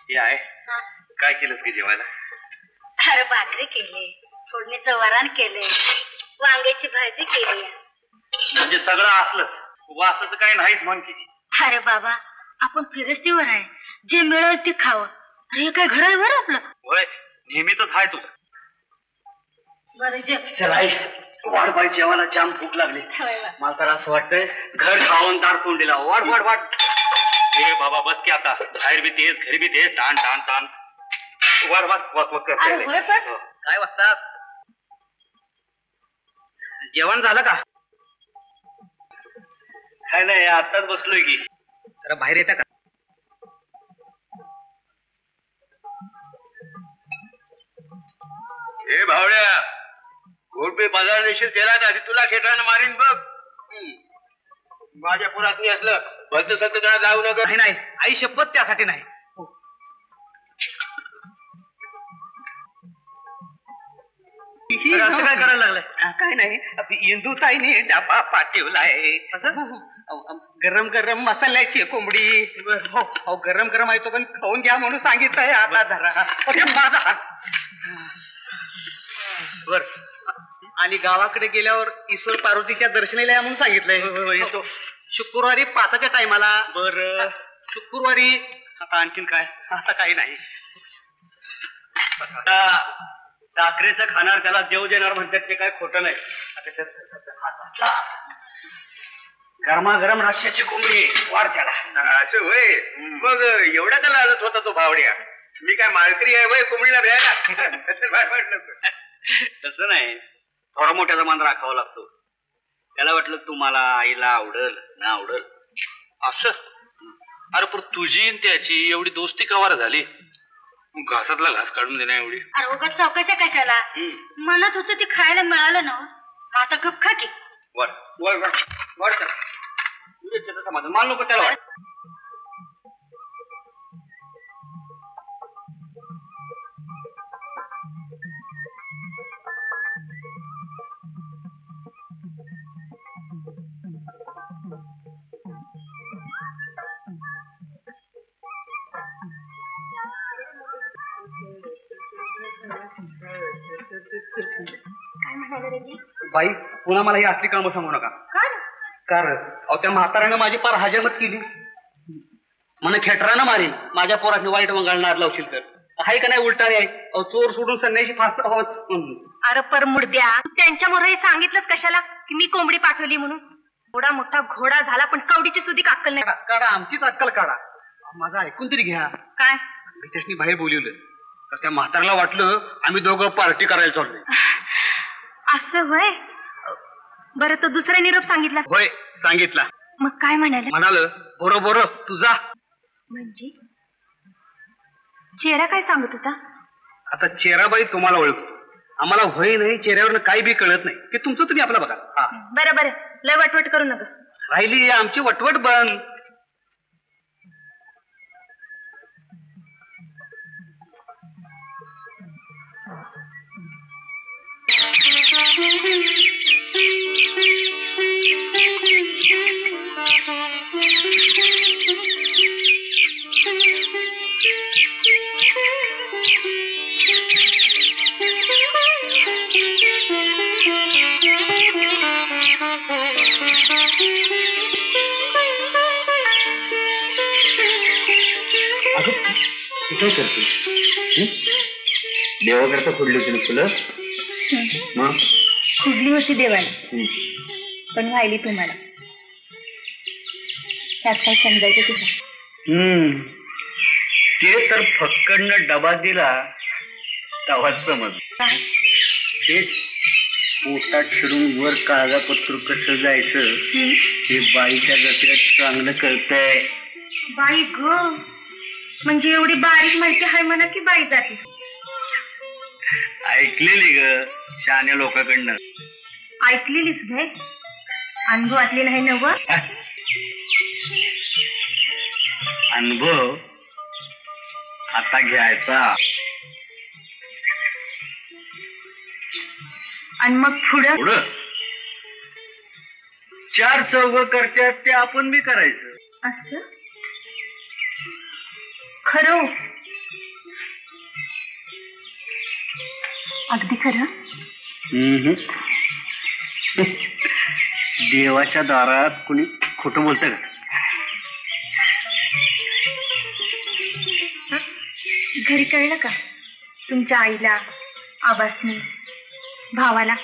हे आहे काय केलंस की जेवायला? अरे भाकरी केली, फोडणीचं वरण केले, वांग्याची भाजी केली. म्हणजे सगळं असलंच, वासाचं काही नाहीच म्हण की. अरे बाबा आपण फिरस्तीवर आहे, जे मिळेल ते खावं. हे काय घर आहे बरं आपलं? होय नेहमीच आहे तुझं. बरं जे चल आई वाढ बाई, जेवायला जाम भूक लागली. मला तर असं वाटतंय घर खाऊन दार तोंडीला. वाढ वाढ वाढ. ए बाबा बस की आता, बाहेर बी तेच घरी बी तेच, ताण ताण ताण. वाढ वाढ वक वक करते. काय वाजतात? जेवण झालं का? काय नाही आताच बसलोय की. जरा बाहेर येता का? हे भावड्या, घोडपे बाजार निश्चित केला तर तुला खेटानं मारीन बघ. माझ्या पुरातनी असलं भलत सलत जरा जाऊ नका. नाही नाही आई शपथ त्यासाठी नाही. असं काय करायला लागलंय? काय नाही, इंदुताईने डबा पाठवलाय. गरम गरम मसाल्याची कोंबडी. हो गरम गरम आहे तो, पण खाऊन घ्या म्हणून सांगितलंय. आता धरा माझा. बर. आणि गावाकडे गेल्यावर ईश्वर पार्वतीच्या दर्शनाला या म्हणून सांगितलंय. येतो शुक्रवारी 5च्या टायमाला. बर. शुक्रवारी. आता आणखीन काय? आता काही नाही. साखरेचं खाणार त्याला देव देणार म्हणतात, ते काय खोटं नाही. गरमागरम रश्श्याची कोंबडी वाढ त्याला. असं होय. मग एवढा का लाजत होता तो भावड्या? मी काय माळकरी आहे वय कोंबडीला भ्यायला? तसं नाही, थोडा मोठ्याचा मान राखावा लागतो. त्याला वाटलं तुम्हाला आईला आवडल ना आवडल असं. अरे पण तुझी त्याची एवढी दोस्ती कवार झाली? घासातला घास काढून देण्या एवढी. अरे उगाच चौकशा कशाला? म्हणत होतं ते खायला मिळालं ना, आता गप खा की. वाढ वाढ वाढ वाढ त्याला. त्याचं समाधान मान नको त्याला. वाढ. बाई पुन्हा मला ही असली कामं सांगू नका. कारण अहो त्या म्हाताऱ्यानं माझी पार हजामत केली. मला खेटरानं मारेन माझ्या पोराची वाईट वंगाळणार लावशील तर. आहे का नाही उलटाने आहे. अहो चोर सोडून संन्याशी फास्ट हवत. अरे पर मुर्द्या, त्यांच्यामुळे सांगितलंच कशाला की मी कोंबडी पाठवली म्हणून? एवढा मोठा घोडा झाला पण कवडीची सुद्धा अक्कल नाही. काढा आमचीच अक्कल काढा. माझं ऐकून तरी घ्या. काय? मी त्याच्यानी बाहेर बोलवलं तर त्या म्हाताऱ्याला वाटलं आम्ही दोघं पार्टी करायला चाललोय. असं होय? बरं तो दुसरा निरोप सांगितला? होय सांगितला. मग काय म्हणाले? म्हणाल बरोबर तुझा. म्हणजे चेहरा काय सांगत होता? आता चेहराबाई तुम्हाला ओळखतो, आम्हाला होय नाही चेहऱ्यावर काही बी कळत नाही. ते तुमचं तुम्ही आपला बघा. हा बरं बरं, लय वटवट करू नकोस. राहिली आमची वटवट बंद. काय करते? देवाकरता फोडली होती ना फुलं? मग खुडली होती देवाला, पण व्हायली तुम्हाला. त्यात काय समजायचं तुझं? ते तर फक्कडनं डबा दिला तवाच समज. तेच पोटात शिरून वर कागदपत्र कसं जायचं हे बाईच्या गतीला चांगलं कळतंय. बाई ग, म्हणजे एवढी बारीक माहिती आहे म्हणा की बाई जाते? ऐकलेली ग शहाण्या लोकांकडनं. ऐकलेलीच घे, अनुभवातली नाही नव. अनुभव आता घ्यायचा आणि मग पुढं पुढं चार चौघ करतात ते आपण बी करायचं. असं खरं अगदी खरं. देवाच्या दारात कुणी खोटं बोलतं का? घरी कळलं का तुमच्या आईला, आबासनी, भावाला?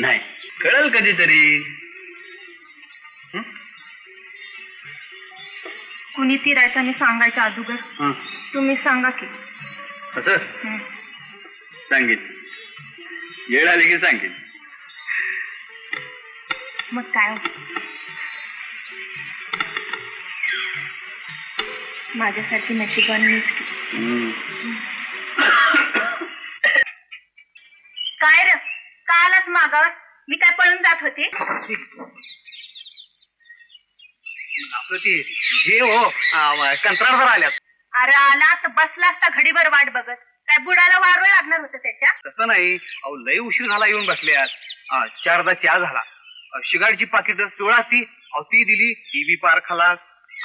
नाही, कळेल कधीतरी. कुणी ती रायताने सांगायच्या अगोदर तुम्ही सांगा की. असं सांगेन, वेळ आली की सांगेन. मग काय माझ्यासारखी नशिबान मीच की. काय र का आलास मागावर? मी काय पळून जात होते? आपलं ते हे हो कंत्राटदार आल्यात. अरे आला तर बसला असता घडीभर वाट बघत. काय बुडाला वारं लागणार होतं त्याच्या? तसं नाही, अहो लय उशीर झाला येऊन बसल्यात. 4दा चहा झाला. शिगाडची पाकिट 16 ती ती दिली, ती बी पार खाला.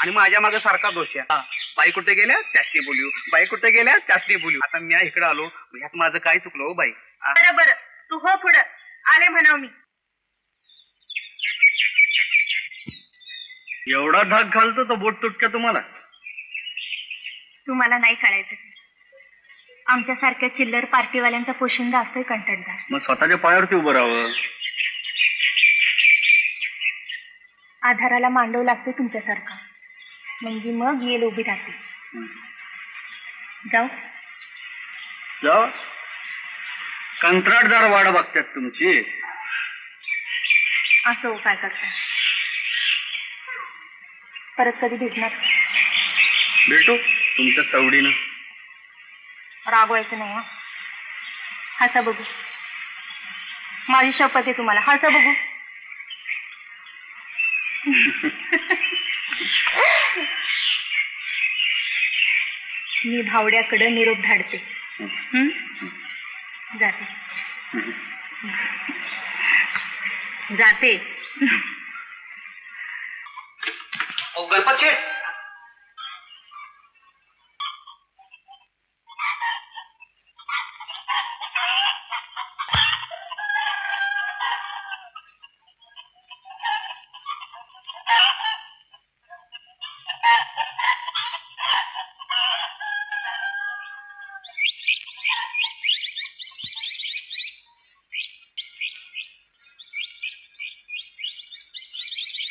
आणि माझ्या मागे सारखा दोष आहे. बाई कुठे गेल्या त्यासनी बोलू, बाई कुठे गेल्या त्यासनी बोलू. आता मी इकडे आलो, ह्यात माझं काय चुकलं हो बाई? बरं बरं, तू हो पुढं. आले म्हणाव मी. एवढा धाक घालतो तो बोट तुटक्या तुम्हाला? तुम्हाला नाही कळायचं. आमच्यासारख्या चिल्लर पार्टीवाल्यांचा पोशिंदा असतोय कंटाळदार. मग स्वतःच्या पायावरती उभं राहावं. आधाराला मांडव लागतोय तुमच्यासारखा, म्हणजे मग येल उभी राहते. जाऊ जाऊ. कंत्राटदार वाढ बघतात तुमची. असं काय करता? परत कधी भेटणार? भेटू तुमच्या सवडीनं. रागवायचं नाही हा. हसा बघू. माझी शपथ आहे तुम्हाला. हसा बघू. मी भावड्याकडे निरोप धाडते. जाते जाते. गणपत शेठ,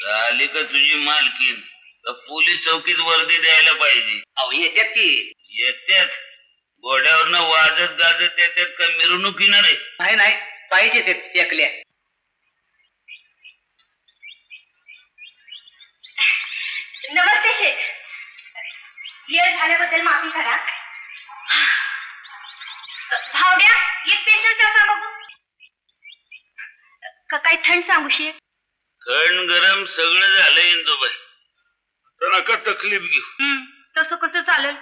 झाली का तुझी मालकीन? तर पोलीस चौकीत वर्दी द्यायला पाहिजे. अहो येत्यात ती. येत्याच घोड्यावरनं वाजत गाजत येतात का मिरवणुकीनं रे? नाही नाही, पाहिजे ते एकल्या. नमस्ते शेठ. लेट झाल्याबद्दल माफी करा. भावड्या एक स्पेशल चहा सांग बघू. काही थंड सांगू शेठ? थंड गरम सगळं झालं इंदुबाई. तर नका तकलीफ घेऊ. तसं कसं चालेल?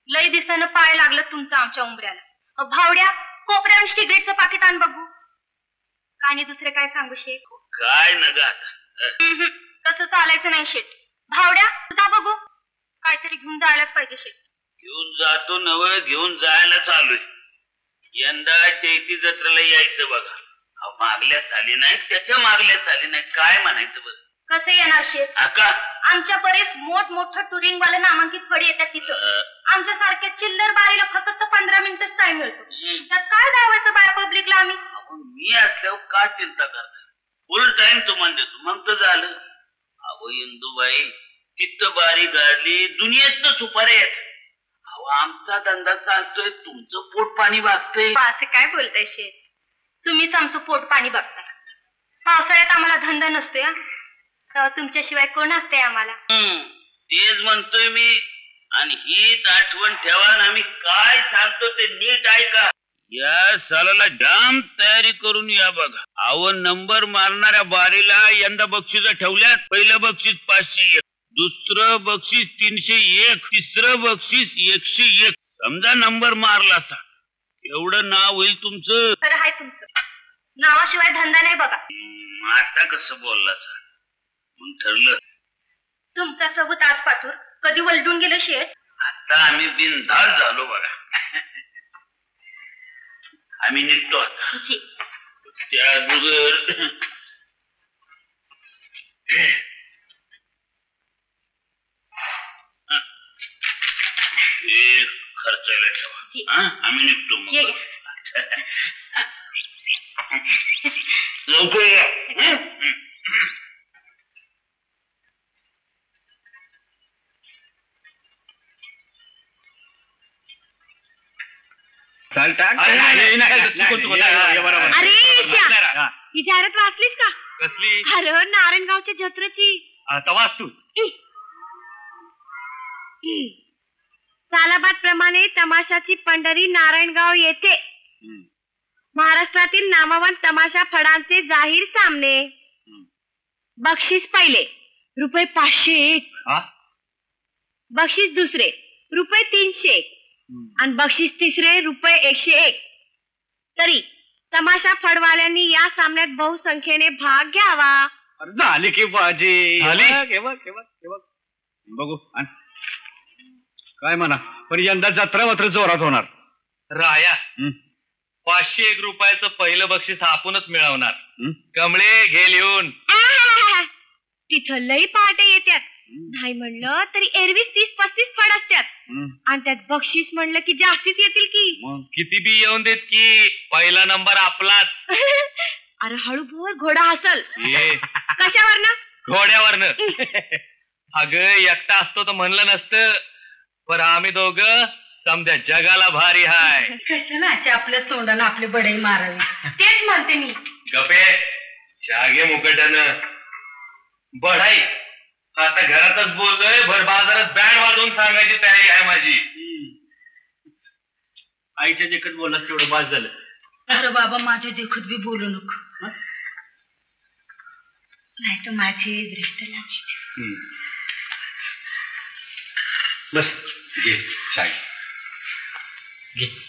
लय दिसानं पाय लागलं तुमचं आमच्या उंबऱ्याला. भावड्या कोपऱ्यावर सिगरेटचं पाकिट आण बघू. आणि दुसरे काय सांगू शेठ? काय नका. तसं चालायचं नाही शेठ. भावड्या जा बघू. काहीतरी घेऊन जायलाच पाहिजे शेठ. घेऊन जातो नवं, घेऊन जायला चालूय. यंदा चैती जत्रेला यायचं बघा. मागल्या साली नाही, त्याच्या मागल्या साली नाही, काय म्हणायचं बरं? कसं येणार शेठ? आका आमच्या बरेच मोठमोठं टुरिंग वाले नामांकित फडी येतात तिथं. आमच्या सारख्या चिल्लर बारीला फक्त 15 मिनिटच टाइम मिळतो. त्यात काय दावायचं बाय पब्लिकला आम्ही? मी असल्यावर का चिंता करता? फुल टाइम तुम्हाला देतो, मग तर झालं. अहो इंदुबाई, तिथं बारी गाडली दुनियेतनं सुपाऱ्या येत. अहो आमचा धंदा चालतोय, तुमचं पोट पाणी भागतंय. असं काय बोलताय शेठ? तुम्हीच आमचं पोट पाणी बघताय. पावसाळ्यात आम्हाला धंदा नसतोय. तेव्हा तुमच्याशिवाय कोण असतंय आम्हाला? तेच म्हणतोय मी. आणि हीच आठवण ठेवा ना, आम्ही काय सांगतो ते नीट ऐका. या सालाला जाम तयारी करून या बघा. अहो नंबर मारणाऱ्या बारीला यंदा बक्षीस ठेवल्यात. पहिलं बक्षीस 501, दुसरं बक्षीस 301, तिसरं बक्षीस 101. समजा नंबर मारला असा, एवढं नाव होईल तुमचं. खरं आहे तुमचं. नावाशिवाय धंदा नाही बघा. आता कसं बोलला सा? मग ठरलं. तुमचा सबूत आज पाठूर कधी वलटून गेलं शेठ? आता आम्ही बिनधास्त झालो बघा. आम्ही निघतो आता. जी. त्याचबरोबर हे खर्चायला जी. ठेवा. आम्ही निघतो मग. ये. लवकर या. चल टाक. अरे नाही, नाही, चुकून, चुकून. हे बरोबर. अरे श्या, हा. ही जाहिरात वाचलीस का? कसली अरे नारायणगावच्या जत्रेची. आता वाच तू. सालाबाद प्रमाणे तमाशाची पंढरी नारायणगाव येथे. महाराष्ट्रातील नामवंत तमाशा फडांचे जाहीर सामने. बक्षीस पहिले ₹501. हा? बक्षीस दुसरे ₹300 आणि बक्षीस तिसरे ₹101. तरी तमाशा फडवाल्यांनी या सामन्यात बहुसंख्येने भाग घ्यावा. अरे झाली की बाजी. झाली? हे बघ. बघू आण. काय म्हणा पण यंदा जत्रा मात्र जोरात होणार. राया ₹501 पहिलं बक्षीस आपणच मिळवणार. कमळे घे लिहून. आहाहाहा. तिथं लई पहाटे येत्यात. नाही म्हणलं तरी एरवीच 30-35 फड असतात. आणि त्यात बक्षीस म्हणलं की जास्तीच येतील की. किती बी येऊन देत की पहिला नंबर आपलाच. अरे हळू बोल, घोडा हसल. ये कशावरनं? घोड्यावरनं. अगं एकटा असतो तर म्हणलं नसतं, पण आम्ही दोघं समजा जगाला भारी हाय. कशाला असे आपल्या तोंडानं आपले बडई मारावी. तेच म्हणते मी. गपे शागे मुकटानं बढाई. आता घरातच बोललोय, भर बाजारात बँड वाजवून सांगायची तयारी आहे माझी. आईच्या देखत बोललास तेवढं बाज झालं. अरे बाबा माझ्या देखत बी बोलू नको, नाही तर माझी दृष्ट लागेल. बस घे चाय घे.